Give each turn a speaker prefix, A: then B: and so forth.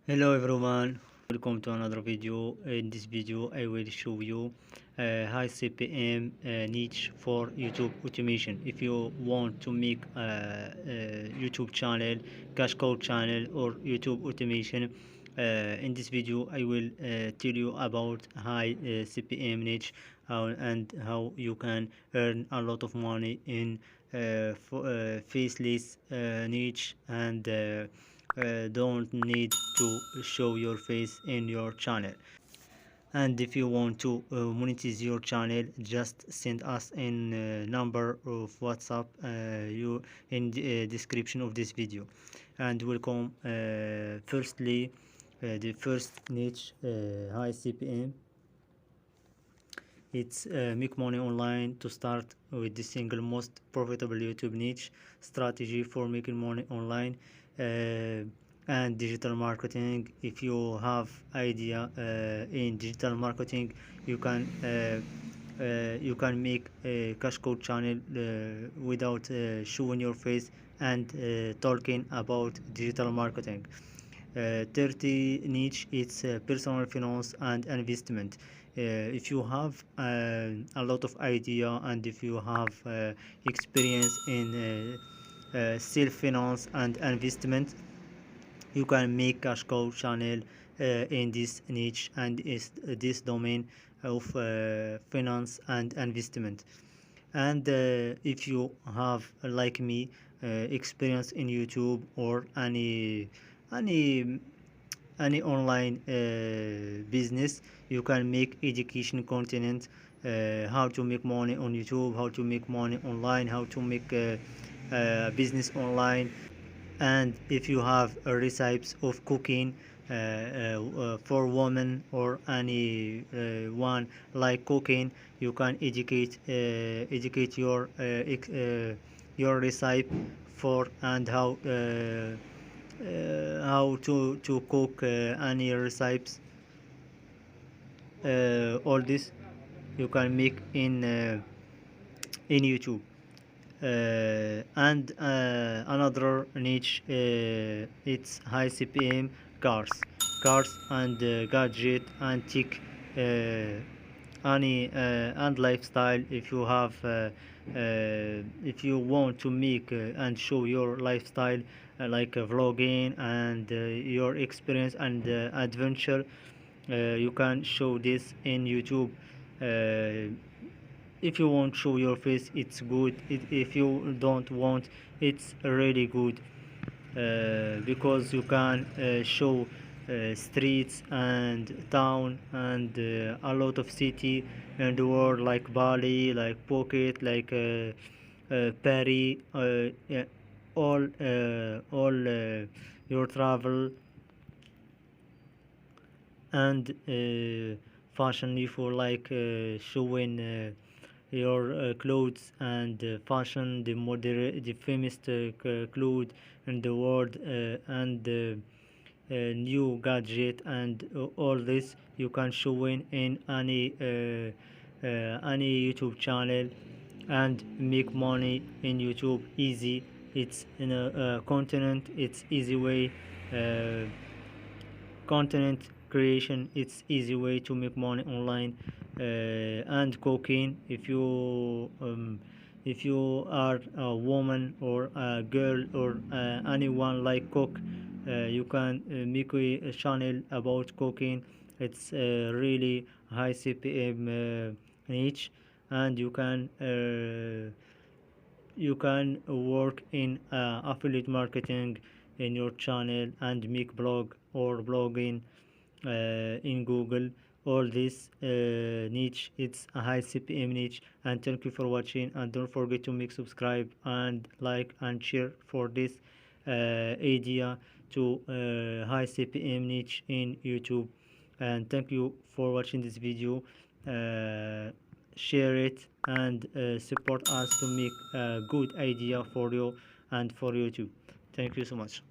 A: Hello everyone, welcome to another video. In this video I will show you a high CPM niche for YouTube automation. If you want to make a YouTube channel, cash cow channel or YouTube automation, in this video I will tell you about high CPM niche and how you can earn a lot of money in faceless niche and don't need to show your face in your channel. And if you want to monetize your channel, just send us in number of WhatsApp you in the description of this video. And welcome. Firstly, the first niche, high CPM. It's make money online. To start with the single most profitable YouTube niche strategy for making money online and digital marketing. If you have idea in digital marketing, you can make a cash cow channel without showing your face and talking about digital marketing. 30 niche, it's personal finance and investment. If you have a lot of idea and if you have experience in self finance and investment, you can make cash cow channel in this niche and is this domain of finance and investment. And if you have like me experience in YouTube or any any online business, you can make education content, how to make money on YouTube, how to make money online, how to make business online. And if you have recipes of cooking for women or any one like cooking, you can educate your recipe for and how to cook any recipes. All this you can make in YouTube. And another niche, it's high CPM cars and gadget and tech, any and lifestyle. If you have if you want to make and show your lifestyle, like vlogging and your experience and adventure, you can show this in YouTube. If you want to show your face, it's good. If you don't want, it's really good, because you can show streets and town and a lot of city in the world, like Bali, like Phuket, like Paris, yeah, all your travel and fashion. For like showing your clothes and fashion, the famous clothes in the world, and new gadget and all this you can show in any YouTube channel and make money in YouTube easy. It's in a continent, it's easy way. Content creation, it's easy way to make money online. And cooking, if you are a woman or a girl or anyone like cook, you can make a channel about cooking. It's really high CPM niche, and you can work in affiliate marketing in your channel and make blog or blogging in Google. All this niche, it's a high CPM niche. And thank you for watching, and don't forget to make subscribe and like and share for this idea to high CPM niche in YouTube. And thank you for watching this video. Share it and support us to make a good idea for you and for YouTube. Thank you so much.